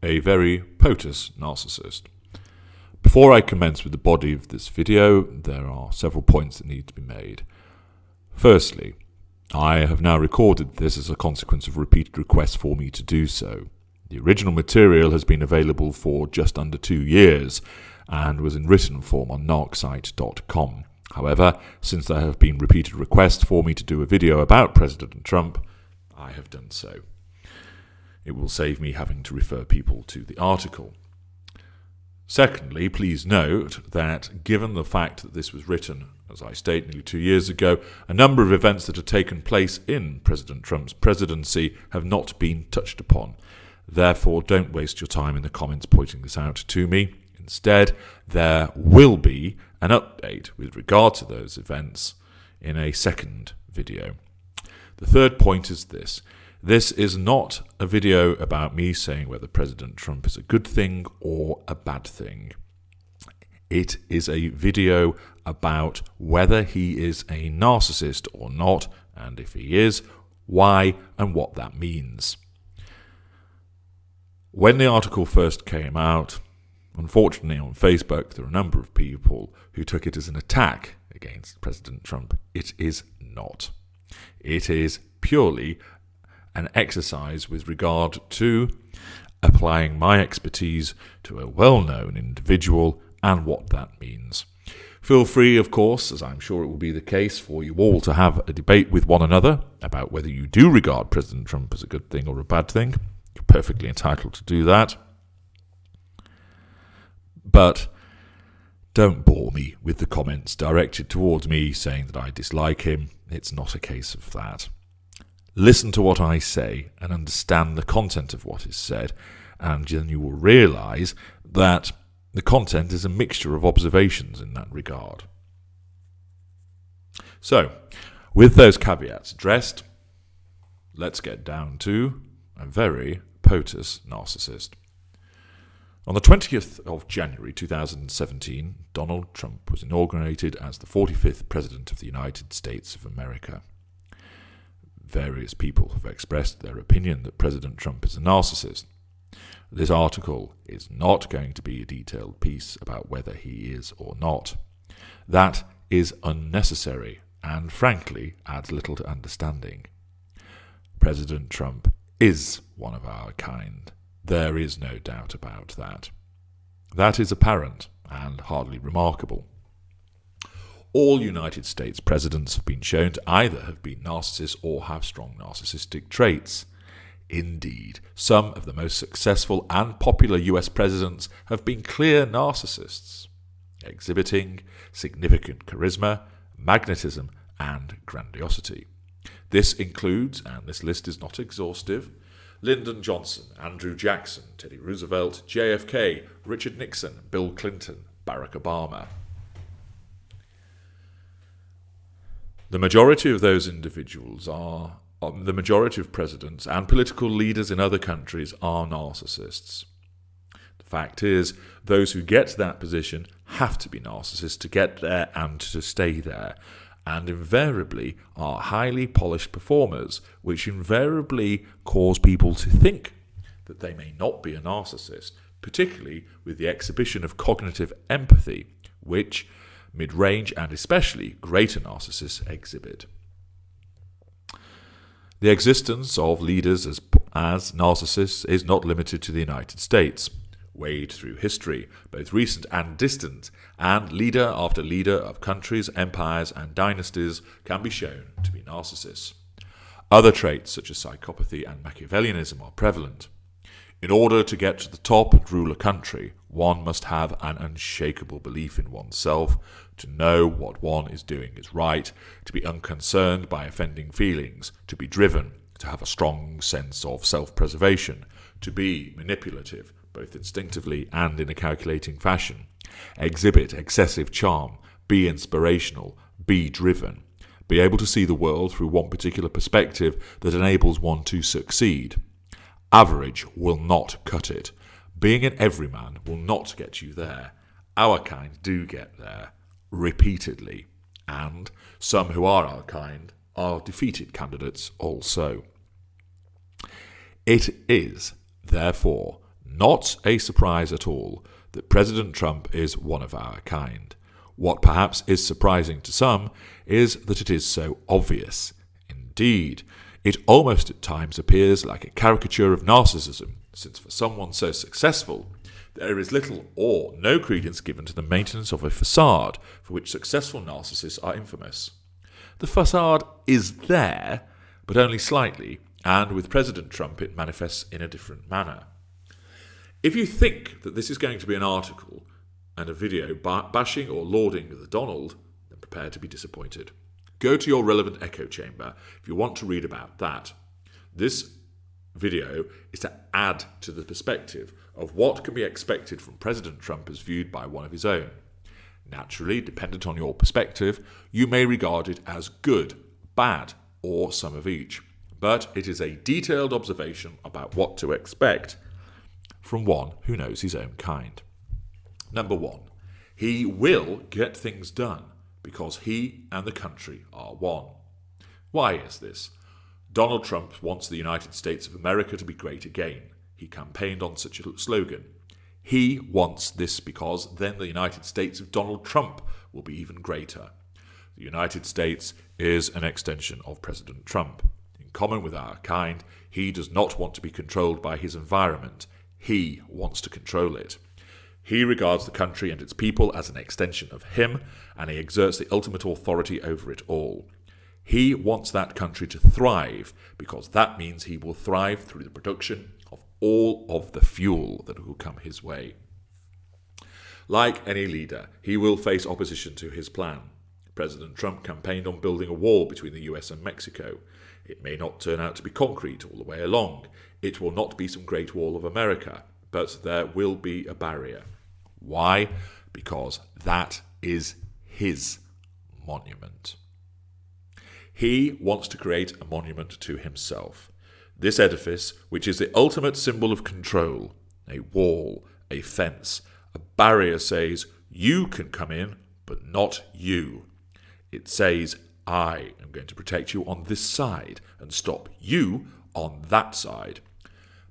a very Potus narcissist. Before I commence with the body of this video, there are several points that need to be made. Firstly, I have now recorded this as a consequence of repeated requests for me to do so. The original material has been available for just under 2 years and was in written form on narcsite.com. However, since there have been repeated requests for me to do a video about President Trump, I have done so. It will save me having to refer people to the article. Secondly, please note that given the fact that this was written, as I state, nearly 2 years ago, a number of events that have taken place in President Trump's presidency have not been touched upon. Therefore, don't waste your time in the comments pointing this out to me. Instead, there will be an update with regard to those events in a second video. The third point is this. This is not a video about me saying whether President Trump is a good thing or a bad thing. It is a video about whether he is a narcissist or not, and if he is, why and what that means. When the article first came out, unfortunately on Facebook, there are a number of people who took it as an attack against President Trump. It is not. It is purely an exercise with regard to applying my expertise to a well-known individual and what that means. Feel free, of course, as I'm sure it will be the case, for you all to have a debate with one another about whether you do regard President Trump as a good thing or a bad thing. You're perfectly entitled to do that. But don't bore me with the comments directed towards me saying that I dislike him. It's not a case of that. Listen to what I say and understand the content of what is said, and then you will realise that the content is a mixture of observations in that regard. So, with those caveats addressed, let's get down to a very Potus narcissist. On the 20th of January 2017, Donald Trump was inaugurated as the 45th President of the United States of America. Various people have expressed their opinion that President Trump is a narcissist. This article is not going to be a detailed piece about whether he is or not. That is unnecessary and, frankly, adds little to understanding. President Trump is one of our kind. There is no doubt about that. That is apparent and hardly remarkable. All United States presidents have been shown to either have been narcissists or have strong narcissistic traits. Indeed, some of the most successful and popular US presidents have been clear narcissists, exhibiting significant charisma, magnetism, and grandiosity. This includes, and this list is not exhaustive, Lyndon Johnson, Andrew Jackson, Teddy Roosevelt, JFK, Richard Nixon, Bill Clinton, Barack Obama. The majority of those individuals the majority of presidents and political leaders in other countries are narcissists. The fact is, those who get to that position have to be narcissists to get there and to stay there, and invariably are highly polished performers, which invariably cause people to think that they may not be a narcissist, particularly with the exhibition of cognitive empathy, which mid-range and especially greater narcissists exhibit. The existence of leaders as narcissists is not limited to the United States. Wade through history, both recent and distant, and leader after leader of countries, empires, and dynasties can be shown to be narcissists. Other traits such as psychopathy and Machiavellianism are prevalent. In order to get to the top and rule a country, one must have an unshakable belief in oneself, to know what one is doing is right, to be unconcerned by offending feelings, to be driven, to have a strong sense of self-preservation, to be manipulative, both instinctively and in a calculating fashion, exhibit excessive charm, be inspirational, be driven, be able to see the world through one particular perspective that enables one to succeed. Average will not cut it. Being an everyman will not get you there. Our kind do get there, repeatedly, and some who are our kind are defeated candidates also. It is, therefore, Not a surprise at all that President Trump is one of our kind. What perhaps is surprising to some is that it is so obvious. Indeed, it almost at times appears like a caricature of narcissism, since for someone so successful, there is little or no credence given to the maintenance of a facade for which successful narcissists are infamous. The facade is there, but only slightly, and with President Trump it manifests in a different manner. If you think that this is going to be an article and a video bashing or lauding the Donald, then prepare to be disappointed. Go to your relevant echo chamber if you want to read about that. This video is to add to the perspective of what can be expected from President Trump as viewed by one of his own. Naturally, dependent on your perspective, you may regard it as good, bad, or some of each. But it is a detailed observation about what to expect from one who knows his own kind. Number 1, he will get things done because he and the country are one. Why is this? Donald Trump wants the United States of America to be great again. He campaigned on such a slogan. He wants this because then the United States of Donald Trump will be even greater. The United States is an extension of President Trump. In common with our kind, he does not want to be controlled by his environment. He wants to control it. He regards the country and its people as an extension of him, and he exerts the ultimate authority over it all. He wants that country to thrive, because that means he will thrive through the production of all of the fuel that will come his way. Like any leader, he will face opposition to his plan. President Trump campaigned on building a wall between the US and Mexico. It may not turn out to be concrete all the way along. It will not be some great wall of America, but there will be a barrier. Why? Because that is his monument. He wants to create a monument to himself. This edifice, which is the ultimate symbol of control, a wall, a fence, a barrier, says, you can come in, but not you. It says, I am going to protect you on this side and stop you on that side.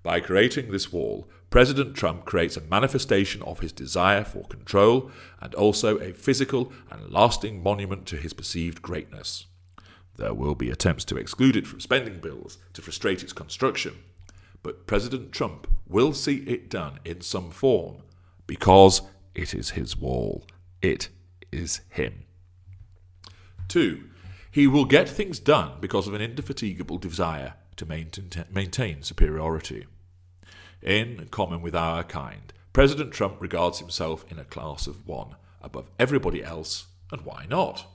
By creating this wall, President Trump creates a manifestation of his desire for control and also a physical and lasting monument to his perceived greatness. There will be attempts to exclude it from spending bills to frustrate its construction, but President Trump will see it done in some form because it is his wall. It is him. 2. He will get things done because of an indefatigable desire to maintain superiority. In common with our kind, President Trump regards himself in a class of one, above everybody else, and why not?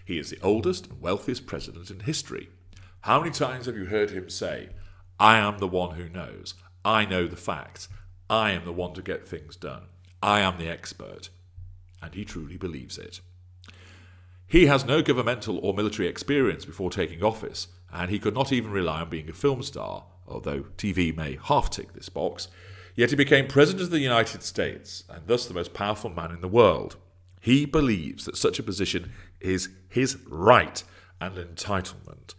He is the oldest and wealthiest president in history. How many times have you heard him say, I am the one who knows, I know the facts, I am the one to get things done, I am the expert? And he truly believes it. He has no governmental or military experience before taking office, and he could not even rely on being a film star, although TV may half-tick this box, yet he became President of the United States, and thus the most powerful man in the world. He believes that such a position is his right and entitlement,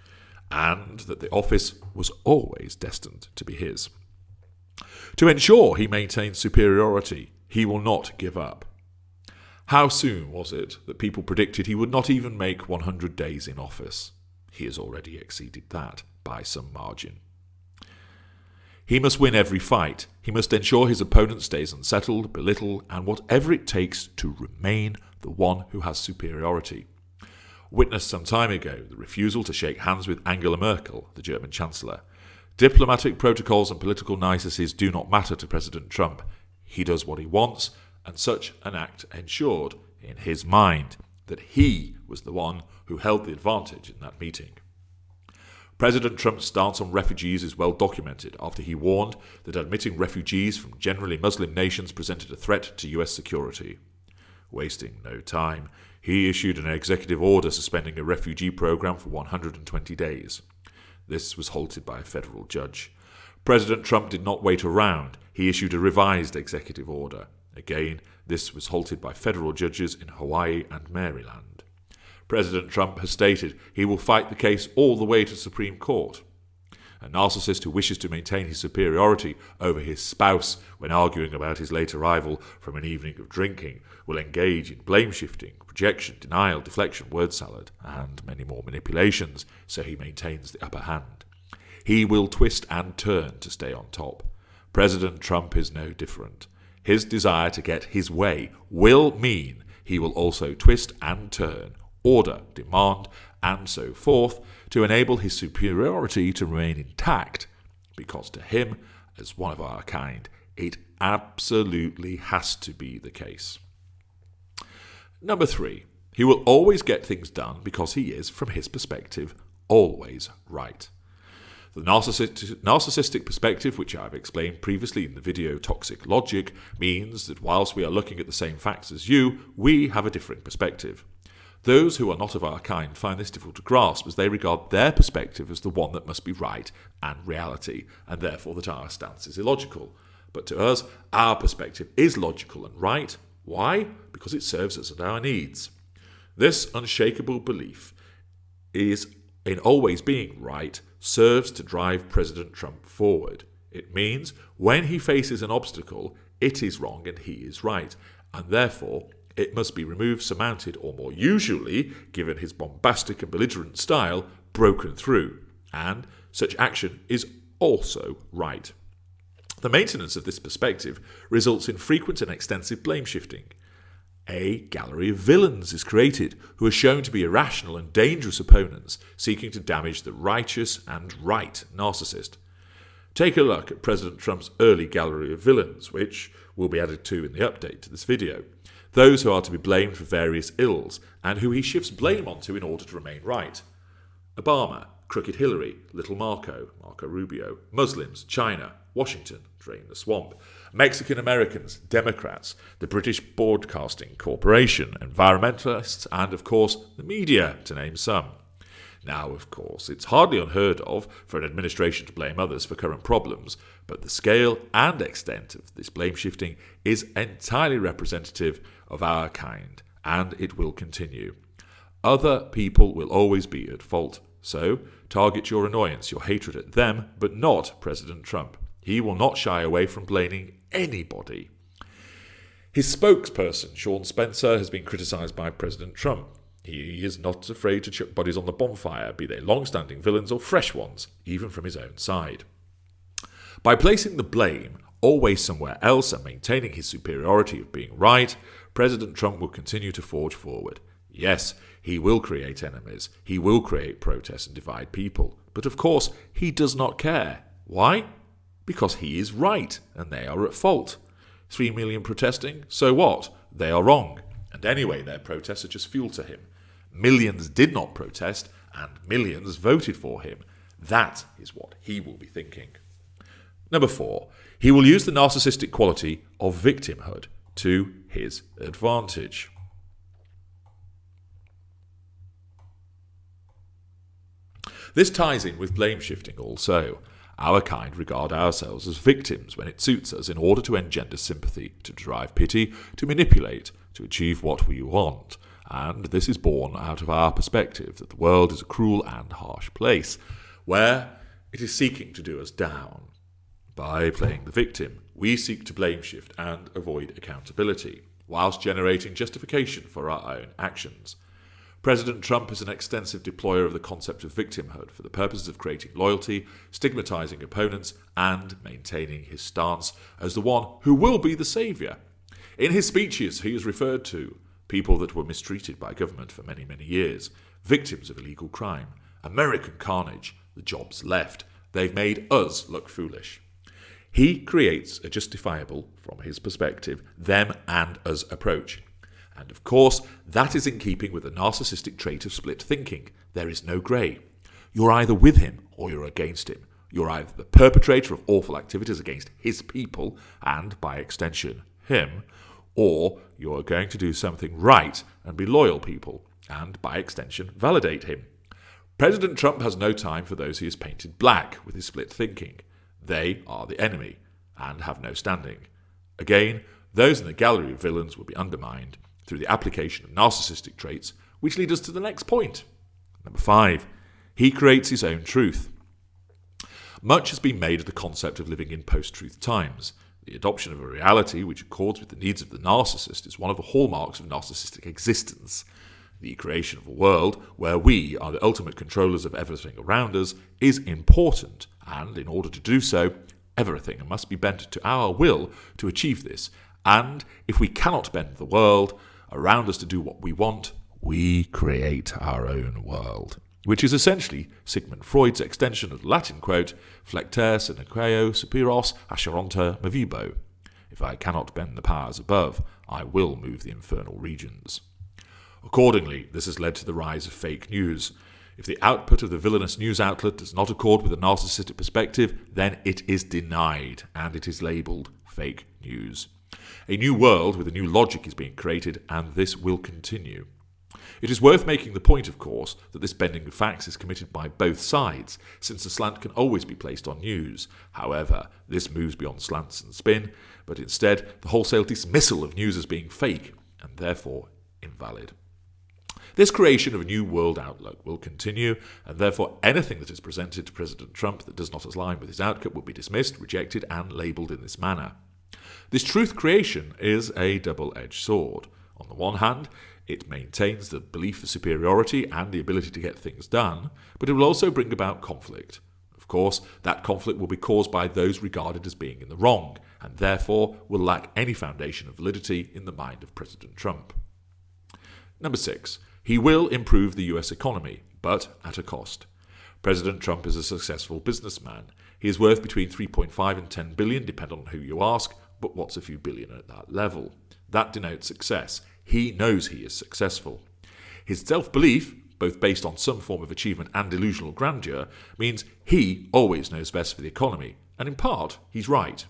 and that the office was always destined to be his. To ensure he maintains superiority, he will not give up. How soon was it that people predicted he would not even make 100 days in office? He has already exceeded that by some margin. He must win every fight. He must ensure his opponent stays unsettled, belittled, and whatever it takes to remain the one who has superiority. Witnessed some time ago the refusal to shake hands with Angela Merkel, the German Chancellor. Diplomatic protocols and political niceties do not matter to President Trump. He does what he wants, and such an act ensured, in his mind, that he was the one who held the advantage in that meeting. President Trump's stance on refugees is well documented after he warned that admitting refugees from generally Muslim nations presented a threat to US security. Wasting no time, he issued an executive order suspending a refugee program for 120 days. This was halted by a federal judge. President Trump did not wait around. He issued a revised executive order. Again, this was halted by federal judges in Hawaii and Maryland. President Trump has stated he will fight the case all the way to Supreme Court. A narcissist who wishes to maintain his superiority over his spouse when arguing about his late arrival from an evening of drinking will engage in blame-shifting, projection, denial, deflection, word salad, and many more manipulations, so he maintains the upper hand. He will twist and turn to stay on top. President Trump is no different. His desire to get his way will mean he will also twist and turn, order, demand, and so forth, to enable his superiority to remain intact, because to him, as one of our kind, it absolutely has to be the case. Number 3, he will always get things done because he is, from his perspective, always right. The narcissistic perspective, which I've explained previously in the video Toxic Logic, means that whilst we are looking at the same facts as you, we have a differing perspective. Those who are not of our kind find this difficult to grasp, as they regard their perspective as the one that must be right and reality, and therefore that our stance is illogical. But to us, our perspective is logical and right. Why? Because it serves us and our needs. This unshakable belief is in always being right serves to drive President Trump forward. It means when he faces an obstacle, it is wrong and he is right, and therefore it must be removed, surmounted, or more usually, given his bombastic and belligerent style, broken through, and such action is also right. The maintenance of this perspective results in frequent and extensive blame-shifting. A gallery of villains is created who are shown to be irrational and dangerous opponents seeking to damage the righteous and right narcissist. Take a look at President Trump's early gallery of villains, which will be added to in the update to this video. Those who are to be blamed for various ills and who he shifts blame onto in order to remain right. Obama, Crooked Hillary, Little Marco Rubio, Muslims, China, Washington, Drain the Swamp, Mexican Americans, Democrats, the British Broadcasting Corporation, environmentalists, and of course the media, to name some. Now, of course, it's hardly unheard of for an administration to blame others for current problems, but the scale and extent of this blame-shifting is entirely representative of our kind, and it will continue. Other people will always be at fault, so target your annoyance, your hatred at them, but not President Trump. He will not shy away from blaming anybody. His spokesperson, Sean Spencer, has been criticised by President Trump. He is not afraid to chuck bodies on the bonfire, be they long-standing villains or fresh ones, even from his own side. By placing the blame always somewhere else and maintaining his superiority of being right, President Trump will continue to forge forward. Yes, he will create enemies, he will create protests and divide people, but of course he does not care. Why? Because he is right and they are at fault. 3 million protesting, so what? They are wrong. And anyway, their protests are just fuel to him. Millions did not protest, and millions voted for him. That is what he will be thinking. Number 4, he will use the narcissistic quality of victimhood to his advantage. This ties in with blame shifting also. Our kind regard ourselves as victims when it suits us in order to engender sympathy, to derive pity, to manipulate, to achieve what we want. And this is born out of our perspective that the world is a cruel and harsh place, where it is seeking to do us down. By playing the victim, we seek to blame shift and avoid accountability, whilst generating justification for our own actions. President Trump is an extensive deployer of the concept of victimhood for the purposes of creating loyalty, stigmatizing opponents, and maintaining his stance as the one who will be the saviour. In his speeches, he is referred to people that were mistreated by government for many, many years, victims of illegal crime, American carnage, the jobs left. They've made us look foolish. He creates a justifiable, from his perspective, them and us approach. And of course, that is in keeping with the narcissistic trait of split thinking. There is no grey. You're either with him or you're against him. You're either the perpetrator of awful activities against his people, and by extension, him, or you're going to do something right and be loyal people, and by extension, validate him. President Trump has no time for those he has painted black with his split thinking. They are the enemy and have no standing. Again, those in the gallery of villains will be undermined through the application of narcissistic traits, which lead us to the next point. Number 5, he creates his own truth. Much has been made of the concept of living in post-truth times. The adoption of a reality which accords with the needs of the narcissist is one of the hallmarks of narcissistic existence. The creation of a world where we are the ultimate controllers of everything around us is important, and in order to do so, everything must be bent to our will to achieve this. And if we cannot bend the world around us to do what we want, we create our own world. Which is essentially Sigmund Freud's extension of the Latin quote, Flecter senecreo superos asceronta movibo. If I cannot bend the powers above, I will move the infernal regions. Accordingly, this has led to the rise of fake news. If the output of the villainous news outlet does not accord with a narcissistic perspective, then it is denied, and it is labelled fake news. A new world with a new logic is being created, and this will continue. It is worth making the point, of course, that this bending of facts is committed by both sides, since a slant can always be placed on news. However, this moves beyond slants and spin, but instead the wholesale dismissal of news as being fake, and therefore invalid. This creation of a new world outlook will continue, and therefore anything that is presented to President Trump that does not align with his outcome will be dismissed, rejected, and labelled in this manner. This truth creation is a double-edged sword. On the one hand, it maintains the belief of superiority and the ability to get things done, but it will also bring about conflict. Of course, that conflict will be caused by those regarded as being in the wrong, and therefore will lack any foundation of validity in the mind of President Trump. Number 6. He will improve the US economy, but at a cost. President Trump is a successful businessman. He is worth between 3.5 and 10 billion, depending on who you ask, but what's a few billion at that level? That denotes success. He knows he is successful. His self-belief, both based on some form of achievement and delusional grandeur, means he always knows best for the economy, and in part, he's right.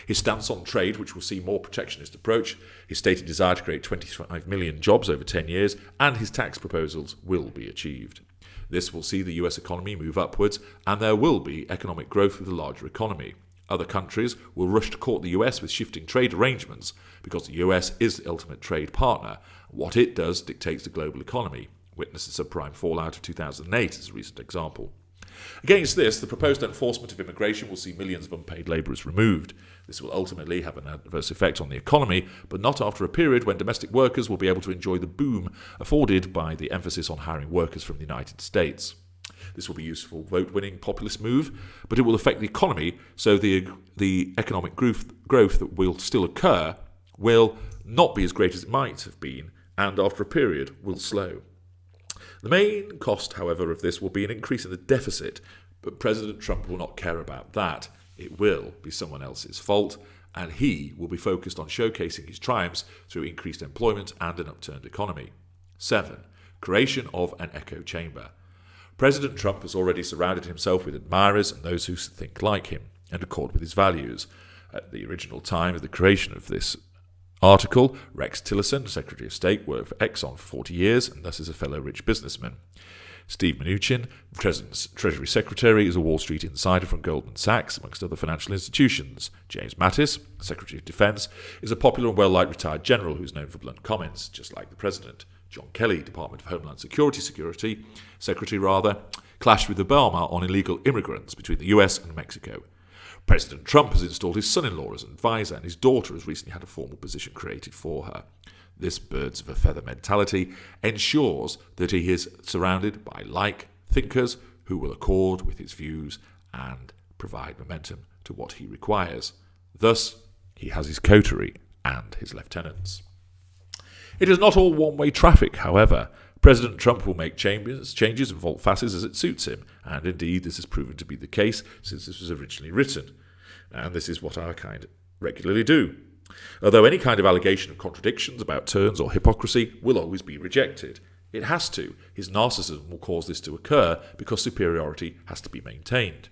His stance on trade, which will see more protectionist approach, his stated desire to create 25 million jobs over 10 years, and his tax proposals will be achieved. This will see the US economy move upwards, and there will be economic growth with a larger economy. Other countries will rush to court the US with shifting trade arrangements because the US is the ultimate trade partner. What it does dictates the global economy. Witness the subprime fallout of 2008 as a recent example. Against this, the proposed enforcement of immigration will see millions of unpaid labourers removed. This will ultimately have an adverse effect on the economy, but not after a period when domestic workers will be able to enjoy the boom afforded by the emphasis on hiring workers from the United States. This will be a useful vote-winning populist move, but it will affect the economy, so the economic growth that will still occur will not be as great as it might have been, and after a period will slow. The main cost, however, of this will be an increase in the deficit, but President Trump will not care about that. It will be someone else's fault, and he will be focused on showcasing his triumphs through increased employment and an upturned economy. 7. Creation of an echo chamber. President Trump has already surrounded himself with admirers and those who think like him and accord with his values. At the original time of the creation of this article, Rex Tillerson, Secretary of State, worked for Exxon for 40 years and thus is a fellow rich businessman. Steve Mnuchin, the President's Treasury Secretary, is a Wall Street insider from Goldman Sachs, amongst other financial institutions. James Mattis, Secretary of Defense, is a popular and well-liked retired general who is known for blunt comments, just like the President. John Kelly, Department of Homeland Security Secretary, clashed with Obama on illegal immigrants between the US and Mexico. President Trump has installed his son-in-law as an advisor, and his daughter has recently had a formal position created for her. This birds of a feather mentality ensures that he is surrounded by like thinkers who will accord with his views and provide momentum to what he requires. Thus, he has his coterie and his lieutenants. It is not all one-way traffic, however. President Trump will make changes and volte-face as it suits him, and indeed this has proven to be the case since this was originally written. And this is what our kind regularly do. Although any kind of allegation of contradictions about turns or hypocrisy will always be rejected. It has to. His narcissism will cause this to occur because superiority has to be maintained.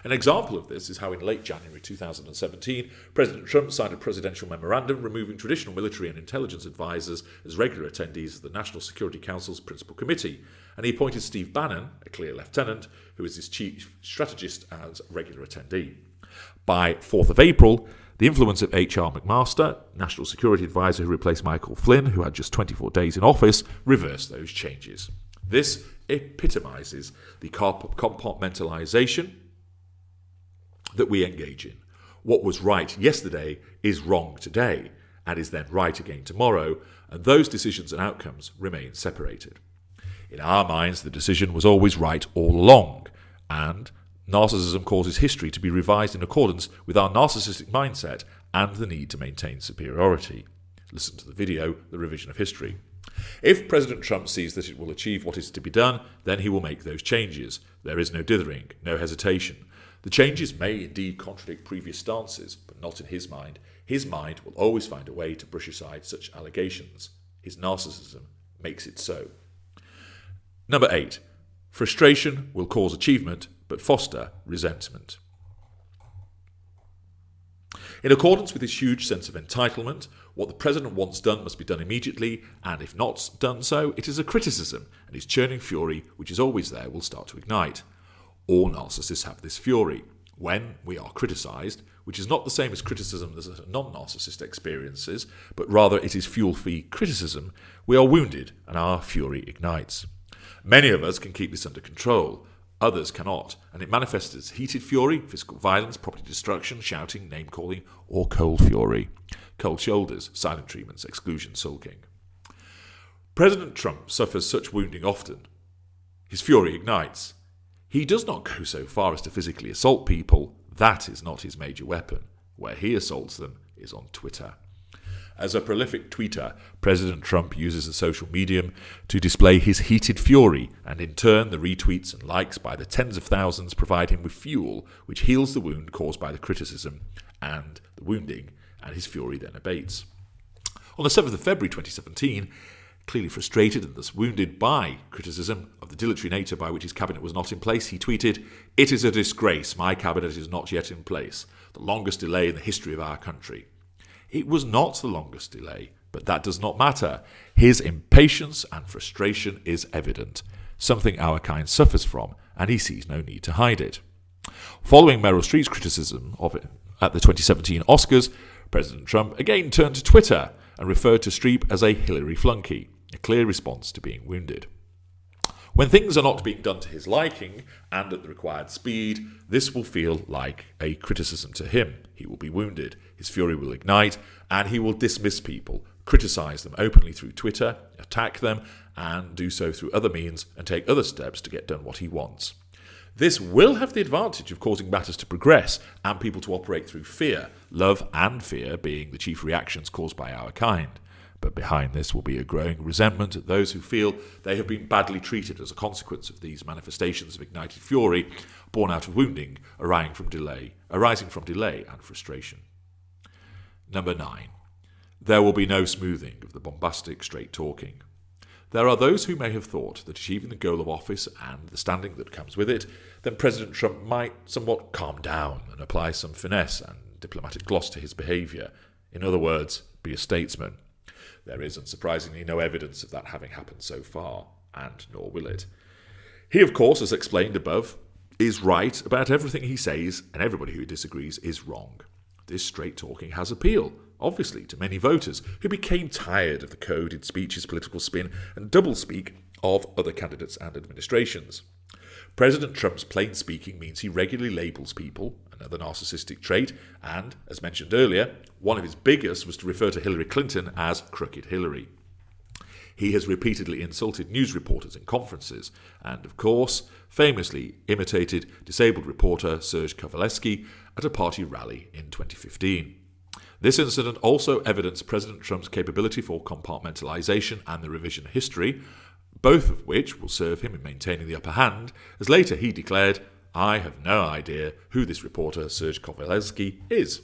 An example of this is how in late January 2017, President Trump signed a presidential memorandum removing traditional military and intelligence advisors as regular attendees of the National Security Council's Principal Committee, and he appointed Steve Bannon, a clear lieutenant, who is his chief strategist, as regular attendee. By 4th of April, the influence of H.R. McMaster, National Security Advisor who replaced Michael Flynn, who had just 24 days in office, reversed those changes. This epitomizes the compartmentalization that we engage in. What was right yesterday is wrong today, and is then right again tomorrow, and those decisions and outcomes remain separated. In our minds, the decision was always right all along, and narcissism causes history to be revised in accordance with our narcissistic mindset and the need to maintain superiority. Listen to the video, The Revision of History. If President Trump sees that it will achieve what is to be done, then he will make those changes. There is no dithering, no hesitation. The changes may indeed contradict previous stances, but not in his mind. His mind will always find a way to brush aside such allegations. His narcissism makes it so. Number 8. Frustration will cause achievement, but foster resentment. In accordance with his huge sense of entitlement, what the president wants done must be done immediately, and if not done so, it is a criticism, and his churning fury, which is always there, will start to ignite. All narcissists have this fury. When we are criticised, which is not the same as criticism that a non-narcissist experiences, but rather it is fuel-free criticism, we are wounded and our fury ignites. Many of us can keep this under control. Others cannot, and it manifests as heated fury, physical violence, property destruction, shouting, name-calling, or cold fury. Cold shoulders, silent treatments, exclusion, sulking. President Trump suffers such wounding often. His fury ignites. He does not go so far as to physically assault people. That is not his major weapon. Where he assaults them is on Twitter. As a prolific tweeter, President Trump uses the social medium to display his heated fury, and in turn the retweets and likes by the tens of thousands provide him with fuel, which heals the wound caused by the criticism and the wounding, and his fury then abates. On the 7th of February 2017, clearly frustrated and thus wounded by criticism of the dilatory nature by which his cabinet was not in place, he tweeted, "It is a disgrace. My cabinet is not yet in place. The longest delay in the history of our country." It was not the longest delay, but that does not matter. His impatience and frustration is evident, something our kind suffers from, and he sees no need to hide it. Following Meryl Streep's criticism of it at the 2017 Oscars, President Trump again turned to Twitter and referred to Streep as a Hillary flunky, a clear response to being wounded. When things are not being done to his liking and at the required speed, this will feel like a criticism to him. He will be wounded, his fury will ignite, and he will dismiss people, criticise them openly through Twitter, attack them, and do so through other means and take other steps to get done what he wants. This will have the advantage of causing matters to progress and people to operate through fear, love and fear being the chief reactions caused by our kind. But behind this will be a growing resentment at those who feel they have been badly treated as a consequence of these manifestations of ignited fury, born out of wounding, arising from delay and frustration. Number 9. There will be no smoothing of the bombastic straight talking. There are those who may have thought that achieving the goal of office and the standing that comes with it, then President Trump might somewhat calm down and apply some finesse and diplomatic gloss to his behaviour. In other words, be a statesman. There is, unsurprisingly, no evidence of that having happened so far, and nor will it. He, of course, as explained above, is right about everything he says, and everybody who disagrees is wrong. This straight talking has appeal, obviously, to many voters who became tired of the coded speeches, political spin, and doublespeak of other candidates and administrations. President Trump's plain speaking means he regularly labels people, another narcissistic trait, and, as mentioned earlier, one of his biggest was to refer to Hillary Clinton as Crooked Hillary. He has repeatedly insulted news reporters in conferences, and, of course, famously imitated disabled reporter Serge Kowalewski at a party rally in 2015. This incident also evidenced President Trump's capability for compartmentalization and the revision of history, both of which will serve him in maintaining the upper hand, as later he declared, "I have no idea who this reporter Serge Kowalewski is,"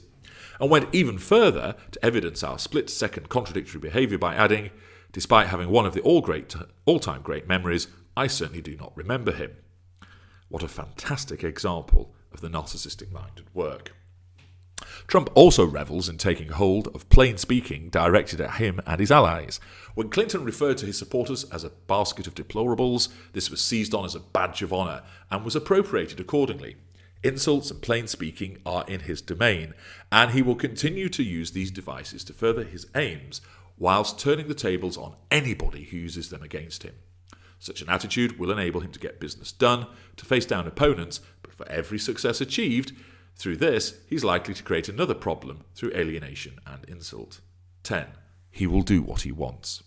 and went even further to evidence our split-second contradictory behaviour by adding, "Despite having one of the all-time great memories, I certainly do not remember him." What a fantastic example of the narcissistic mind at work. Trump also revels in taking hold of plain speaking directed at him and his allies. When Clinton referred to his supporters as a basket of deplorables, this was seized on as a badge of honour and was appropriated accordingly. Insults and plain speaking are in his domain, and he will continue to use these devices to further his aims, whilst turning the tables on anybody who uses them against him. Such an attitude will enable him to get business done, to face down opponents, but for every success achieved, Through this, he's likely to create another problem through alienation and insult. 10. He will do what he wants.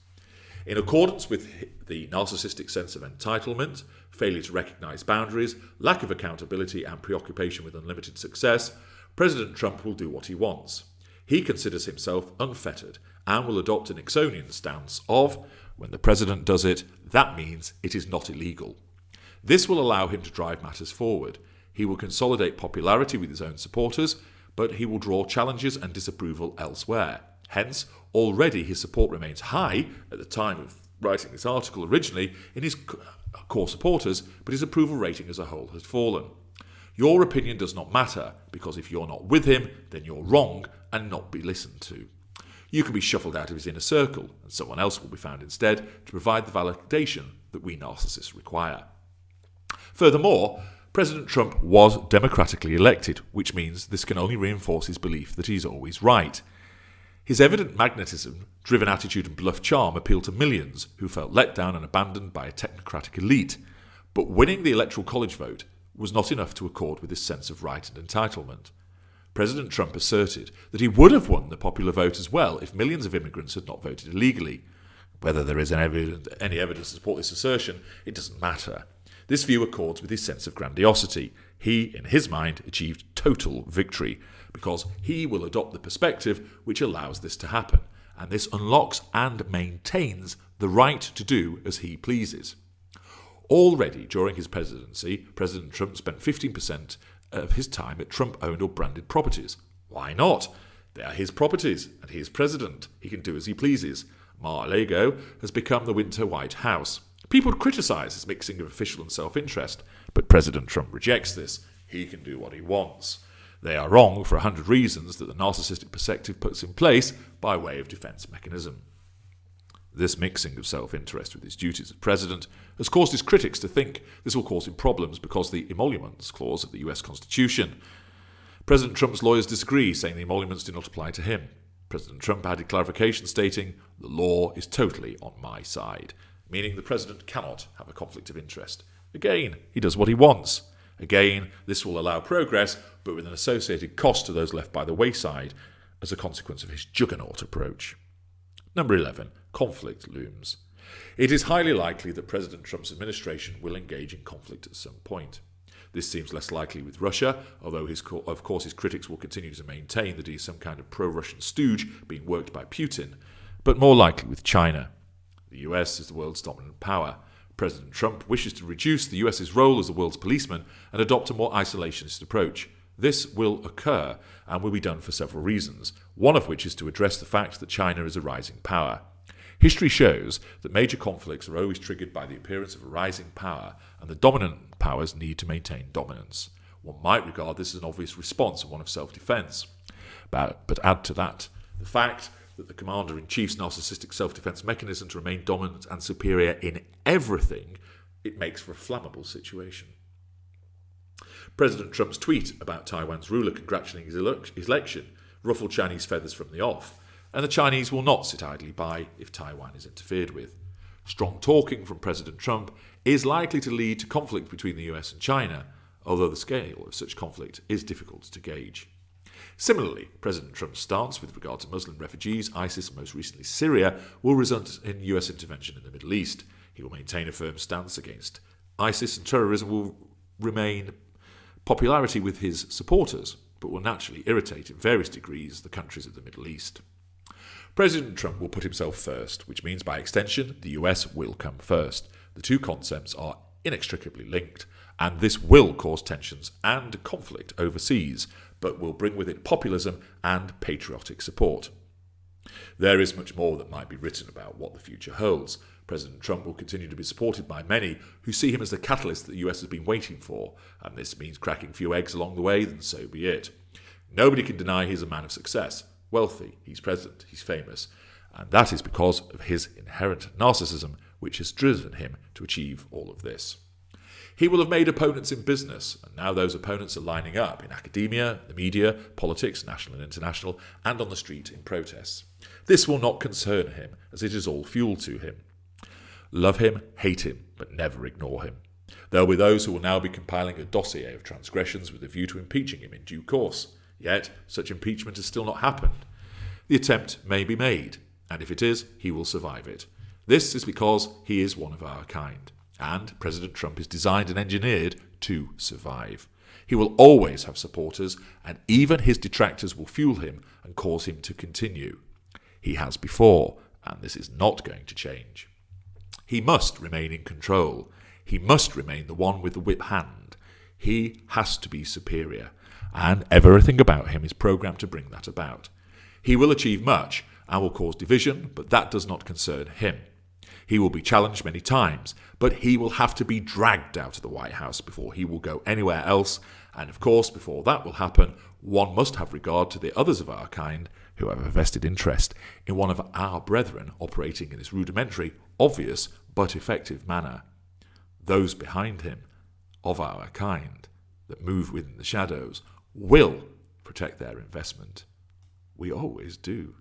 In accordance with the narcissistic sense of entitlement, failure to recognise boundaries, lack of accountability and preoccupation with unlimited success, President Trump will do what he wants. He considers himself unfettered and will adopt a Nixonian stance of, when the president does it, that means it is not illegal. This will allow him to drive matters forward. He will consolidate popularity with his own supporters, but he will draw challenges and disapproval elsewhere. Hence, already his support remains high at the time of writing this article originally in his core supporters, but his approval rating as a whole has fallen. Your opinion does not matter, because if you're not with him, then you're wrong and not be listened to. You can be shuffled out of his inner circle, and someone else will be found instead to provide the validation that we narcissists require. Furthermore, President Trump was democratically elected, which means this can only reinforce his belief that he's always right. His evident magnetism, driven attitude and bluff charm appeal to millions who felt let down and abandoned by a technocratic elite. But winning the Electoral College vote was not enough to accord with this sense of right and entitlement. President Trump asserted that he would have won the popular vote as well if millions of immigrants had not voted illegally. Whether there is any evidence to support this assertion, it doesn't matter. This view accords with his sense of grandiosity. He, in his mind, achieved total victory, because he will adopt the perspective which allows this to happen, and this unlocks and maintains the right to do as he pleases. Already during his presidency, President Trump spent 15% of his time at Trump-owned or branded properties. Why not? They are his properties, and he is president. He can do as he pleases. Mar-a-Lago has become the Winter White House. People criticise his mixing of official and self-interest, but President Trump rejects this. He can do what he wants. They are wrong for 100 reasons that the narcissistic perspective puts in place by way of defence mechanism. This mixing of self-interest with his duties as president has caused his critics to think this will cause him problems because of the emoluments clause of the US Constitution. President Trump's lawyers disagree, saying the emoluments do not apply to him. President Trump added clarification stating, "The law is totally on my side," meaning the president cannot have a conflict of interest. Again, he does what he wants. Again, this will allow progress, but with an associated cost to those left by the wayside as a consequence of his juggernaut approach. Number 11. Conflict looms. It is highly likely that President Trump's administration will engage in conflict at some point. This seems less likely with Russia, although of course his critics will continue to maintain that he is some kind of pro-Russian stooge being worked by Putin, but more likely with China. The US is the world's dominant power. President Trump wishes to reduce the US's role as the world's policeman and adopt a more isolationist approach. This will occur and will be done for several reasons, one of which is to address the fact that China is a rising power. History shows that major conflicts are always triggered by the appearance of a rising power, and the dominant powers need to maintain dominance. One might regard this as an obvious response and one of self-defense. But add to that the fact that the commander-in-chief's narcissistic self-defense mechanism to remain dominant and superior in everything, it makes for a flammable situation. President Trump's tweet about Taiwan's ruler congratulating his election ruffled Chinese feathers from the off, and the Chinese will not sit idly by if Taiwan is interfered with. Strong talking from President Trump is likely to lead to conflict between the US and China, although the scale of such conflict is difficult to gauge. Similarly, President Trump's stance with regard to Muslim refugees, ISIS and most recently Syria, will result in US intervention in the Middle East. He will maintain a firm stance against ISIS, and terrorism will remain popularity with his supporters, but will naturally irritate in various degrees the countries of the Middle East. President Trump will put himself first, which means by extension the US will come first. The two concepts are inextricably linked, and this will cause tensions and conflict overseas, but will bring with it populism and patriotic support. There is much more that might be written about what the future holds. President Trump will continue to be supported by many who see him as the catalyst that the US has been waiting for, and this means cracking a few eggs along the way, then so be it. Nobody can deny he's a man of success. Wealthy, he's president, he's famous, and that is because of his inherent narcissism, which has driven him to achieve all of this. He will have made opponents in business, and now those opponents are lining up in academia, the media, politics, national and international, and on the street in protests. This will not concern him, as it is all fuel to him. Love him, hate him, but never ignore him. There will be those who will now be compiling a dossier of transgressions with a view to impeaching him in due course. Yet, such impeachment has still not happened. The attempt may be made, and if it is, he will survive it. This is because he is one of our kind, and President Trump is designed and engineered to survive. He will always have supporters, and even his detractors will fuel him and cause him to continue. He has before, and this is not going to change. He must remain in control. He must remain the one with the whip hand. He has to be superior, and everything about him is programmed to bring that about. He will achieve much and will cause division, but that does not concern him. He will be challenged many times, but he will have to be dragged out of the White House before he will go anywhere else, and of course, before that will happen, one must have regard to the others of our kind who have a vested interest in one of our brethren operating in this rudimentary, obvious, but effective manner. Those behind him, of our kind, that move within the shadows, will protect their investment. We always do.